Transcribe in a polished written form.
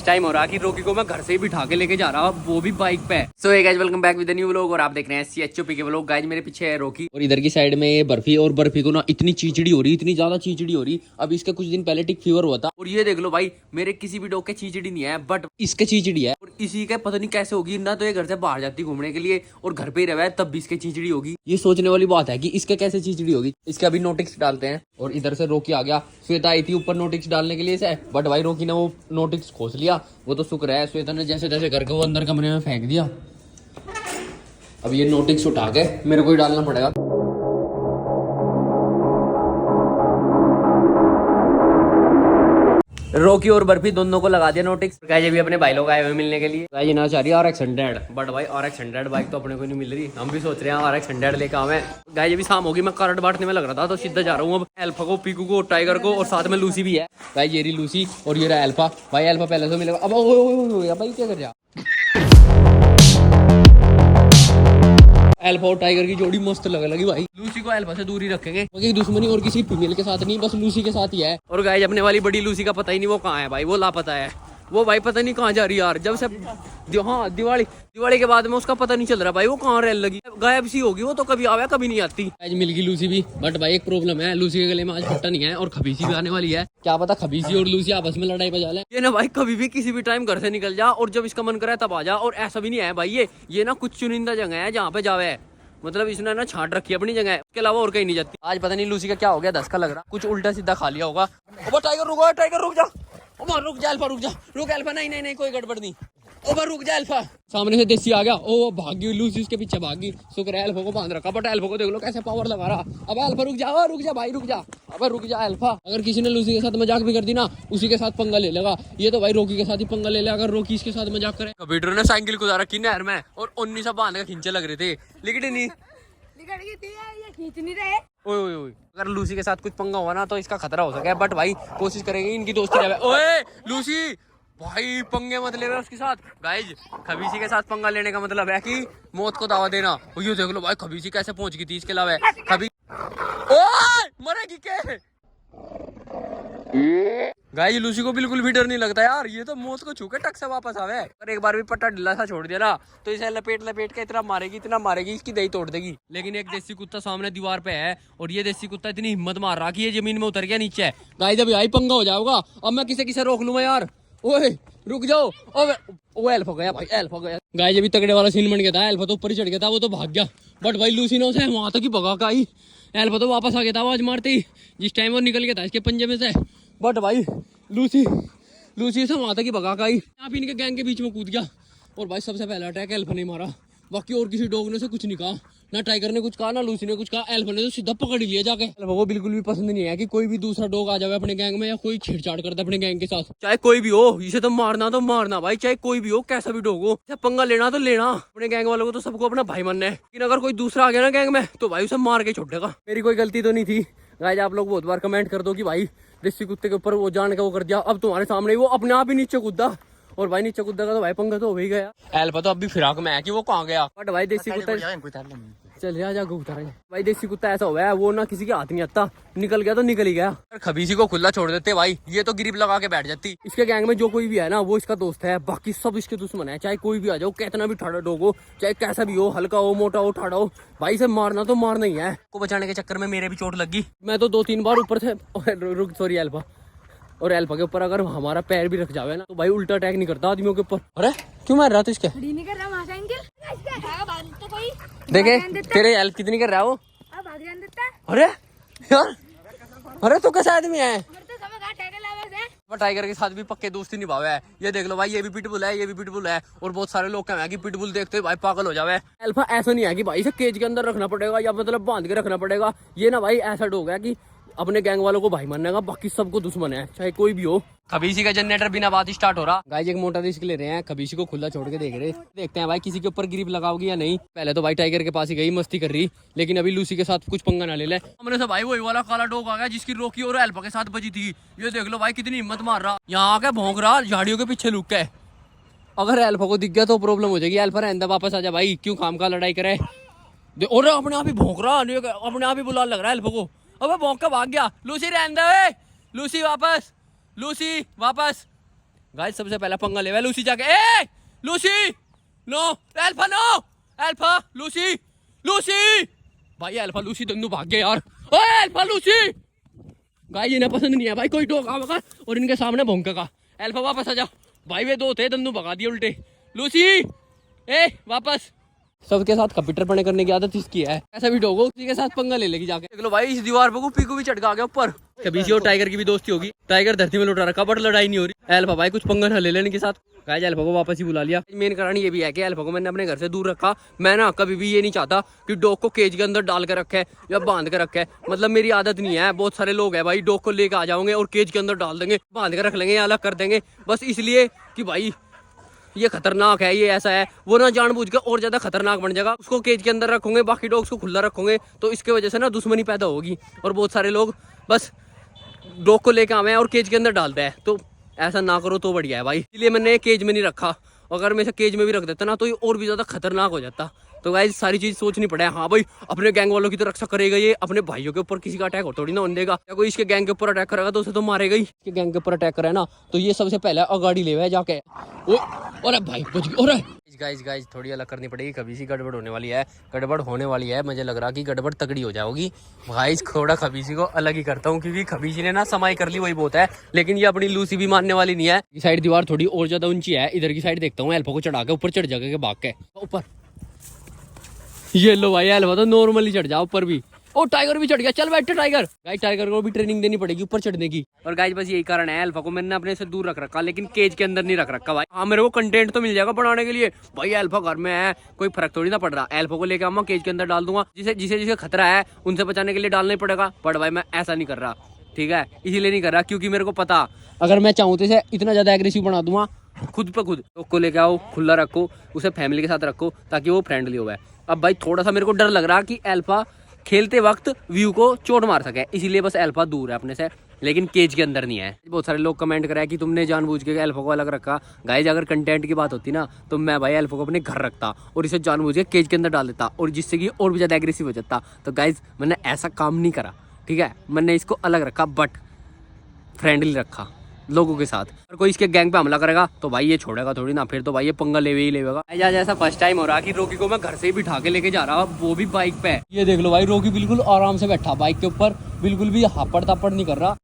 Time हो रहा कि रोकी को मैं घर से ही बिठा के लेके जा रहा हूँ, वो भी बाइक पे। So hey guys, welcome back with new vlog और आप देख रहे हैं CHOP के व्लॉग। गाइस मेरे पीछे है रोकी और इधर की साइड में ये बर्फी, और बर्फी को ना इतनी चीचड़ी हो रही, इतनी ज्यादा चीचड़ी हो रही। अब इसके कुछ दिन पहले टिक फीवर हुआ था और ये देख लो भाई, मेरे किसी भी डॉग के चीचड़ी नहीं है, बट इसके चीचड़ी है। और इसी के पता नहीं कैसे होगी ना, तो ये घर से बाहर जाती घूमने के लिए और घर पे ही रहा है, तब भी इसके चीचड़ी होगी। ये सोचने वाली बात है कि इसके कैसे चीचड़ी होगी। इसके अभी नोटिक्स डालते हैं। और इधर से रोकी आ गया, श्वेता आई थी ऊपर नोटिक्स डालने के लिए से, बट भाई रोकी ने वो नोटिक्स खोस लिया। वो तो शुक्र है श्वेता ने जैसे तैसे करके वो अंदर कमरे में फेंक दिया। अब ये नोटिक्स उठा के मेरे को ही डालना पड़ेगा। रोकी और बर्फी दोनों को लगा दिया नोटिक्स। गाइस भी अपने भाई लोग आए हुए मिलने के लिए। गाइस ना चाह रही है RX 100, बट भाई RX 100 बाइक तो अपने को नहीं मिल रही। हम भी सोच रहे हैं RX 100 लेकर आवे। गाइस भी शाम होगी, मैं कार्ड बांटने में लग रहा था, तो सीधा जा रहा हूँ अब अल्फा को, पीकू को, टाइगर को, और साथ में लूसी भी है। गाइस ये रही लूसी और ये रहा अल्फा। भाई अल्फा पहले से मिलेगा। अब भाई क्या कर रहा, अल्फा और टाइगर की जोड़ी मस्त लगी भाई। लूसी को अल्फा से दूर ही रखेंगे, क्योंकि दुश्मनी और किसी फीमेल के साथ नहीं, बस लूसी के साथ ही है। और गाइस अपने वाली बड़ी लूसी का पता ही नहीं वो कहाँ है भाई, वो लापता है। वो भाई पता नहीं कहाँ जा रही यार, जब से हाँ दिवाली के बाद में उसका पता नहीं चल रहा भाई, वो कहाँ रहने लगी, गायब सी होगी वो तो, कभी आवे कभी नहीं आती। आज मिल गई लूसी भी, बट भाई एक प्रॉब्लम है, लूसी के गले में आज पट्टा नहीं है और खबीसी भी आने वाली है। क्या पता खबीसी और लूसी आपस में लड़ाई बजा ले। ये ना भाई कभी भी किसी भी टाइम घर से निकल जा और जब इसका मन करे तब आ जा। और ऐसा भी नहीं है भाई, ये ना कुछ चुनिंदा जगह है जहाँ पे जावे, मतलब इसने ना छाट रखी है अपनी जगह, उसके अलावा और कहीं नहीं जाती। आज पता नहीं लूसी का क्या हो गया, धसका लग रहा, कुछ उल्टा सीधा खा लिया होगा। टाइगर रुक जा, रुक जा अल्फा, नहीं कोई गड़बड़ नहीं। रुक जा अल्फा। सामने से देसी आ गया, ओ भाग गई लूसी, उसके पीछे भाग गई। शुक्र है अल्फा को बांध रखा, बट अल्फा को देख लो कैसे पावर लगा रहा। अब अल्फा रुक जा भाई रुक जा, अब रुक जा अल्फा। अगर किसी ने लूसी के साथ मजाक भी कर दी ना, उसी के साथ पंगा ले लेगा। ये तो भाई रोकी के साथ ही पंगा ले लेगा अगर रोकी इसके साथ मजाक करे। कंप्यूटर ने साइकिल गुजारा की नहर में और 19 बांध के खींचे लग रहे थे, लेकिन नहीं खींच नहीं रहे। ओए अगर लूसी के साथ कुछ पंगा हुआ ना तो इसका खतरा हो सके, बट भाई कोशिश करेंगे इनकी दोस्ती रहे। ओए लूसी भाई पंगे मत ले रहे उसके साथ। गाइज खबीसी के साथ पंगा लेने का मतलब है कि मौत को दावा देना। ये देख लो भाई खबीसी कैसे पहुंच गई थी, इसके अलावा खबी मरेगी के। गाइस लूसी को बिल्कुल भी डर नहीं लगता यार, ये तो मौत को छू के टक से वापस आवे। अगर एक बार भी पट्टा ढीला सा छोड़ दिया ना तो इसे लपेट के इतना मारेगी इसकी दही तोड़ देगी। लेकिन एक देसी कुत्ता सामने दीवार पे है और ये देसी कुत्ता इतनी हिम्मत मार रहा कि ये जमीन में उतर गया नीचे। गाइस अभी आई पंगा हो जाएगा, अब मैं किसे रोक लूंगा यार। ओए रुक जाओ, ओ अल्फा गया भाई, अल्फा गया। गाइस अभी तगड़े वाला सीन बन गया था, अल्फा तो ऊपर ही चढ़ गया था, वो तो भाग गया, बट भाई लूसी ने उसे वहां तक ही भगा का आई। अल्फा तो वापस आ गया था आवाज मारते ही, जिस टाइम वो निकल गया था इसके पंजे में से, बट भाई लूसी से वहां तक ही भगा का आई। यहाँ पे इनके गैंग के बीच में कूद गया और भाई सबसे पहला अटैक अल्फा ने मारा। बाकी और किसी डॉग ने से कुछ नहीं कहा, ना टाइगर ने कुछ कहा ना लूसी ने कुछ कहा, अल्फा ने तो सीधा पकड़ लिया जाके। अल्फा को बिल्कुल भी पसंद नहीं है कि कोई भी दूसरा डॉग आ जाए अपने गैंग में या कोई छेड़छाड़ करता अपने गैंग के साथ, चाहे कोई भी हो। इसे तो मारना भाई, चाहे कोई भी हो, कैसा भी डॉग हो, पंगा लेना तो लेना। अपने गैंग वालों को तो सबको अपना भाई मानना है, लेकिन अगर कोई दूसरा आ गया ना गैंग में तो भाई उसे मार के छोड़ेगा। मेरी कोई गलती तो नहीं थी गाइस, आप लोग बहुत बार कमेंट कर दो कि भाई देसी कुत्ते के ऊपर वो जान के वो कर दिया, अब तुम्हारे सामने वो अपने आप ही नीचे कूदा, और भाई नीचे कूदा का तो भाई पंगा तो हो ही गया। अल्फा तो अब भी फिराक में है कि वो कहाँ गया, बट भाई देसी कुत्ता चल जा उतार भाई। देसी कुत्ता ऐसा हुआ है, वो ना किसी के हाथ नहीं आता, निकल गया तो निकल ही गया। खबीसी को खुला छोड़ देते भाई, ये तो गिरिप लगा के बैठ जाती। इसके गैंग में जो कोई भी है ना वो इसका दोस्त है, बाकी सब इसके दुश्मन है। चाहे कोई भी आ जाओ, कितना भी ठाड़ा डॉग हो, चाहे कैसा भी हो, हल्का हो मोटा हो ठाड़ा हो, भाई से मारना तो मारना ही है। को बचाने के चक्कर में मेरे भी चोट लगी, मैं तो 2-3 बार ऊपर से रुक सॉरी अल्फा, और अल्फा के ऊपर अगर हमारा पैर भी रख जावे ना तो भाई उल्टा अटैक नहीं करता आदमियों के ऊपर। अरे क्यों मार रहा था इसके, देखे तेरे हेल्प कितनी कर रहा है वो। अरे यार, अरे तो कैसा आदमी है। टाइगर के साथ भी पक्के दोस्ती निभावे है। ये देख लो भाई, ये भी पिटबुल है, ये भी पिटबुल है, और बहुत सारे लोग कहेंगे कि पिटबुल देखते भाई पागल हो जावे। अल्फा ऐसा नहीं है कि भाई इसे केज के अंदर रखना पड़ेगा या मतलब बांध के रखना पड़ेगा। ये ना भाई ऐसा डॉग है कि अपने गैंग वालों को भाई मानने का, बाकी सबको दुश्मन है, चाहे कोई भी हो। खबीसी का जनरेटर बिना बात स्टार्ट हो रहा। गाइस एक मोटा रिस्क ले रहे हैं, खबीसी को खुला छोड़ के देखते हैं भाई किसी के ऊपर ग्रिप लगाओगी या नहीं। पहले तो भाई टाइगर के पास ही गई मस्ती कर रही, लेकिन अभी लूसी के साथ कुछ पंगा ना ले ले। हमने से भाई वही वाला काला डॉग आ गया जिसकी रोकी और अल्फा के साथ बजी थी। ये देख लो भाई कितनी हिम्मत मार रहा, यहाँ आके भौंक रहा झाड़ियों के पीछे लुक के। अगर अल्फा को दिख गया तो प्रॉब्लम हो जाएगी। अल्फा रहने वापस आ जा भाई, क्यों काम का लड़ाई करे। और अपने आप ही भौंक रहा, अपने आप ही बुला लग रहा है अल्फा को। अबे भौंक के भाग गया। लूसी रहने दे, लूसी वापस, लूसी वापस। गाइस सबसे पहला पंगा ले लूसी जाके, ए Lucy no Alpha, no Alpha Lucy, Lucy भाई अल्फा लूसी दोनों भाग गए यार। ओए अल्फा लूसी, गाइस इन्हें पसंद नहीं है भाई कोई डॉग आवेगा और इनके सामने भौंकेगा। अल्फा वापस आ जा भाई, वे दो थे दोनों भगा दिए उल्टे। लूसी ए वापस। सबके साथ कंप्यूटर पढ़ने करने की आदत इसकी है, ऐसा भी डॉग हो उसी के साथ पंगा ले लेगी जाके। देख लो भाई इस दीवार पे पीकू भी चटका गया ऊपर। कभी सी और टाइगर की भी दोस्ती होगी, टाइगर धरती में लौटा रखा बट लड़ाई नहीं हो रही। अल्फा भाई कुछ पंगा न ले लेने के साथ। गाइस अल्फा को वापस ही बुला लिया। मेन कारण ये भी है कि अल्फा को मैंने अपने घर से दूर रखा। मैं ना कभी भी ये नहीं चाहता कि डॉग को केज के अंदर डाल के रखे या बांध के रखे, मतलब मेरी आदत नहीं है। बहुत सारे लोग हैं भाई डॉग को लेकर आ जाओगे और केज के अंदर डाल देंगे, बांध के रख लेंगे या अलग कर देंगे, बस इसलिए कि भाई ये खतरनाक है, ये ऐसा है, वो ना जानबूझ के और ज्यादा खतरनाक बन जाएगा। उसको केज के अंदर रखोगे, बाकी डॉग्स को खुला रखोगे, तो इसके वजह से ना दुश्मनी पैदा होगी और बहुत सारे लोग बस डॉग को लेके आवे हैं और केज के अंदर डालते हैं। तो ऐसा ना करो तो बढ़िया है भाई, इसलिए मैंने केज में नहीं रखा। अगर मैं इसे केज में भी रख देता ना तो ये और भी ज्यादा खतरनाक हो जाता। तो गाइस सारी चीज सोचनी पड़े। हाँ भाई अपने गैंग वालों की तो रक्षा करेगा ये, अपने भाइयों के ऊपर किसी का अटैक हो थोड़ी ना होने देगा। या कोई इसके गैंग के ऊपर अटैक करेगा तो उसे तो मारेगा ही। इसके गैंग के ऊपर अटैक करे ना तो ये सबसे पहले अगाड़ी ले है जाके। अरे भाई बच गया। गाइस थोड़ी अलग करनी पड़ेगी, कभी सी गड़बड़ होने वाली है, गड़बड़ होने वाली है। मुझे लग रहा कि गड़बड़ तगड़ी हो जाएगी। गाइस थोड़ा खबीसी को अलग ही करता हूँ क्योंकि खबीसी ने ना समाई कर ली वही बहुत है, लेकिन ये अपनी लूसी भी मानने वाली नहीं है। ये साइड दीवार थोड़ी और ज्यादा ऊंची है, इधर की साइड देखता हूँ अल्फा को चढ़ा के ऊपर चढ़ जाके भाग के ऊपर। ये लो भाई अल्फा तो नॉर्मली चढ़ जा ऊपर भी। ओ टाइगर भी चढ़ गया, चल बैठे टाइगर। गाइस टाइगर को भी ट्रेनिंग देनी पड़ेगी ऊपर चढ़ने की। और गाइस बस यही कारण है अल्फा को मैंने अपने से दूर रख रखा, लेकिन केज के अंदर नहीं रख रखा भाई। हाँ मेरे को कंटेंट तो मिल जाएगा बनाने के लिए भाई, अल्फा घर में है कोई फर्क थोड़ी ना पड़ रहा। अल्फा को लेकर आऊंगा केज के अंदर डाल दूंगा, जिसे जिसे जिसे खतरा है उनसे बचाने के लिए डालना ही पड़ेगा। बट भाई मैं ऐसा नहीं कर रहा, ठीक है, इसीलिए नहीं कर रहा क्योंकि मेरे को पता अगर मैं चाहूँ तो इसे इतना ज्यादा एग्रेसिव बना दूंगा खुद पे खुद। डॉग को लेके आओ, खुला रखो, उसे फैमिली के साथ रखो ताकि वो फ्रेंडली हो। अब भाई थोड़ा सा मेरे को डर लग रहा कि अल्फा खेलते वक्त व्यू को चोट मार सके, इसीलिए बस अल्फा दूर है अपने से, लेकिन केज के अंदर नहीं है। बहुत सारे लोग कमेंट कराए कि तुमने जानबूझ के अल्फा को अलग रखा। गाइज अगर कंटेंट की बात होती ना तो मैं भाई अल्फा को अपने घर रखता और इसे जानबूझ के केज के अंदर डाल देता, और जिससे कि और भी ज़्यादा एग्रेसिव हो जाता। तो गाइज मैंने ऐसा काम नहीं करा, ठीक है, मैंने इसको अलग रखा बट फ्रेंडली रखा लोगों के साथ। अगर कोई इसके गैंग पे हमला करेगा तो भाई ये छोड़ेगा थोड़ी ना, फिर तो भाई ये पंगा लेवे ही लेगा। आज ऐसा फर्स्ट टाइम हो रहा कि रोकी को मैं घर से ही बिठा के लेके जा रहा हूँ, वो भी बाइक पे। ये देख लो भाई रोकी बिल्कुल आराम से बैठा बाइक के ऊपर, बिल्कुल भी हापड़ तापड़ नहीं कर रहा।